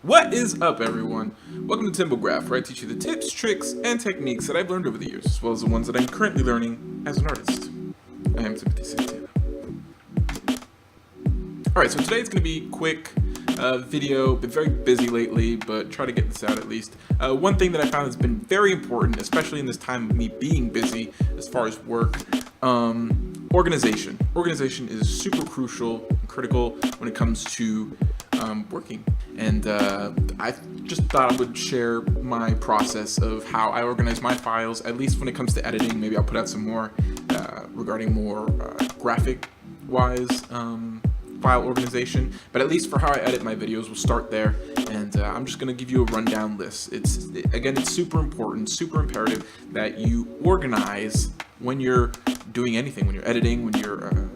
What is up, everyone? Welcome to Timbo, where I teach you the tips, tricks, and techniques that I've learned over the years, as well as the ones that I'm currently learning as an artist. I am Timbo. Alright, so today's going to be quick video. Been very busy lately, but try to get this out at least. One thing that I found has been very important, especially in this time of me being busy as far as work, organization. Organization is super crucial and critical when it comes to working. And I just thought I would share my process of how I organize my files, at least when it comes to editing. Maybe I'll put out some more regarding more graphic-wise file organization, but at least for how I edit my videos, we'll start there. And I'm just going to give you a rundown list. It's super important, super imperative that you organize when you're doing anything, when you're editing, when you're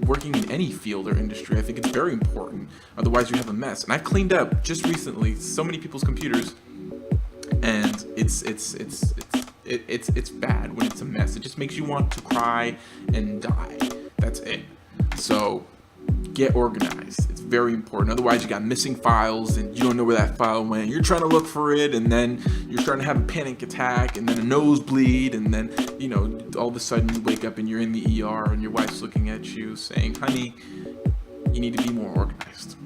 working in any field or industry. I think it's very important, otherwise you have a mess. And I cleaned up just recently so many people's computers, and it's bad when it's a mess. It just makes you want to cry and die. That's it. So get organized. It's very important. Otherwise you got missing files and you don't know where that file went. You're trying to look for it, and then you're starting to have a panic attack, and then a nosebleed, and then, you know, all of a sudden you wake up and you're in the ER and your wife's looking at you saying, honey, you need to be more organized.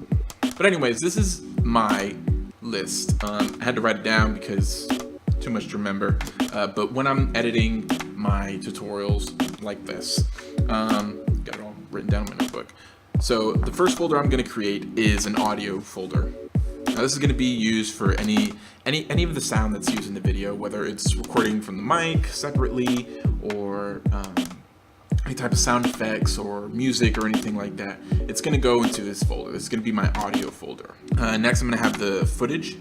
But anyways, this is my list. I had to write it down because too much to remember. But when I'm editing my tutorials like this, got it all written down in my notebook. So the first folder I'm going to create is an audio folder. Now this is going to be used for any of the sound that's used in the video, whether it's recording from the mic separately, or any type of sound effects or music or anything like that. It's going to go into this folder. This is going to be my audio folder. Next, I'm going to have the footage.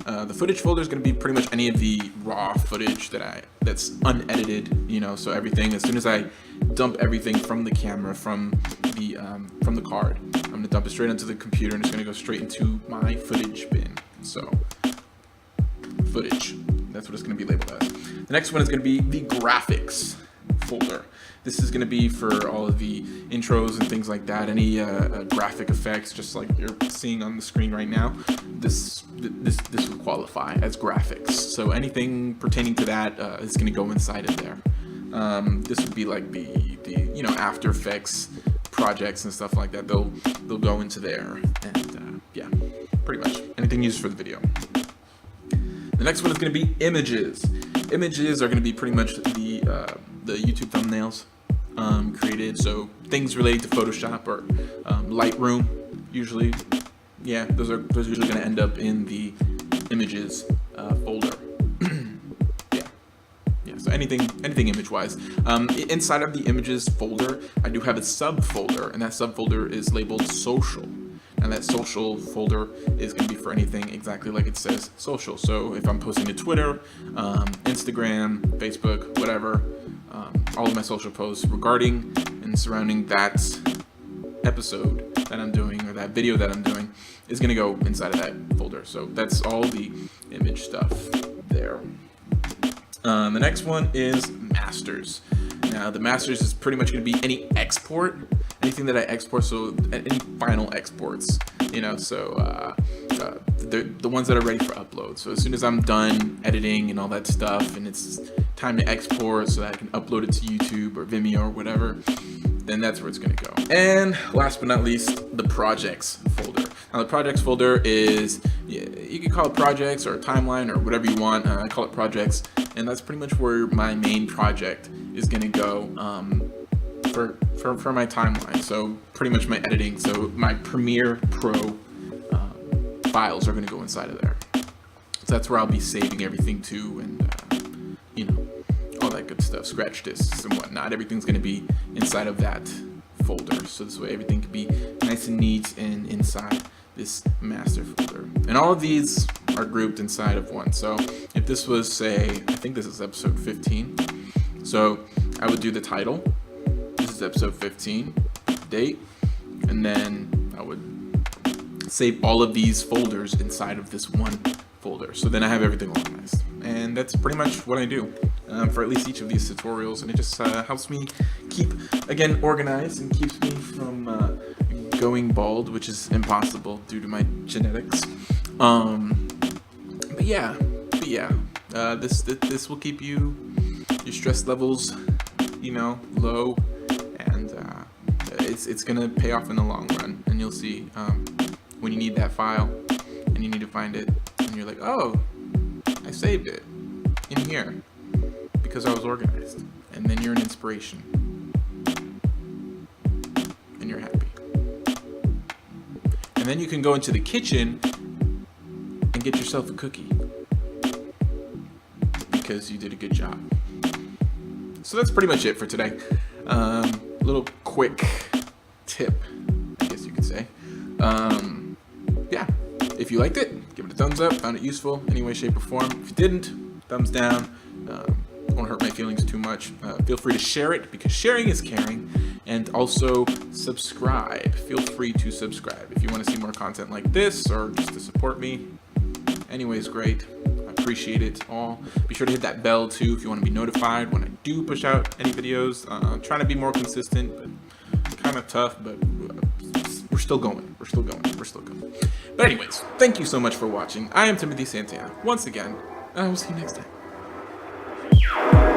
The footage folder is going to be pretty much any of the raw footage that's unedited, you know, so everything, as soon as I dump everything from the camera, from the card, I'm going to dump it straight onto the computer, and it's going to go straight into my footage bin. So footage, that's what it's going to be labeled as. The next one is going to be the graphics folder. This is going to be for all of the intros and things like that, any graphic effects, just like you're seeing on the screen right now. This would qualify as graphics. So anything pertaining to that is going to go inside of there. This would be like the you know, After Effects projects and stuff like that. They'll go into there, and yeah, pretty much anything used for the video. The next one is going to be images. Images are going to be pretty much the YouTube thumbnails created, so things related to Photoshop or Lightroom usually. Yeah, those are usually going to end up in the images folder. Yeah, so anything image-wise. Inside of the images folder, I do have a subfolder, and that subfolder is labeled social. And that social folder is going to be for anything exactly like it says, social. So if I'm posting to Twitter, Instagram, Facebook, whatever, all of my social posts regarding and surrounding that episode that I'm doing, or that video that I'm doing, is going to go inside of that folder. So that's all the image stuff there. The next one is masters. Now the masters is pretty much going to be any export, anything that I export, so any final exports, you know, so the ones that are ready for upload. So as soon as I'm done editing and all that stuff, and it's time to export so that I can upload it to YouTube or Vimeo or whatever, then that's where it's going to go. And last but not least, the projects folder. Now the projects folder is, you can call it projects or a timeline or whatever you want. I call it projects, and that's pretty much where my main project is going to go for my timeline. So pretty much my editing, so my Premiere Pro files are going to go inside of there. So that's where I'll be saving everything to, and you know, all that good stuff, scratch discs and whatnot. Everything's going to be inside of that folder, so this way everything can be nice and neat and inside this master folder. And all of these are grouped inside of one. So if this was, say, I think this is episode 15, so I would do the title, this is episode 15, date, and then I would save all of these folders inside of this one folder. So then I have everything organized, and that's pretty much what I do for at least each of these tutorials, and it just helps me keep, again, organized, and keeps me from going bald, which is impossible due to my genetics. But yeah, this will keep your stress levels, low, and it's gonna pay off in the long run. And you'll see when you need that file and you need to find it, and you're like, oh, I saved it in here because I was organized. And then you're an inspiration, and you're happy. And then you can go into the kitchen and get yourself a cookie because you did a good job. So that's pretty much it for today. Little quick tip, I guess you could say. Yeah, if you liked it, give it a thumbs up. Found it useful, any way, shape, or form. If you didn't, thumbs down. Won't hurt my feelings too much. Feel free to share it because sharing is caring. And also subscribe. Feel free to subscribe if you want to see more content like this or just to support me. Anyways, great. I appreciate it all. Be sure to hit that bell too if you want to be notified when I do push out any videos. I'm trying to be more consistent, but kind of tough, but we're still going. We're still going. But anyways, thank you so much for watching. I am Timothy Santana once again, and I will see you next time.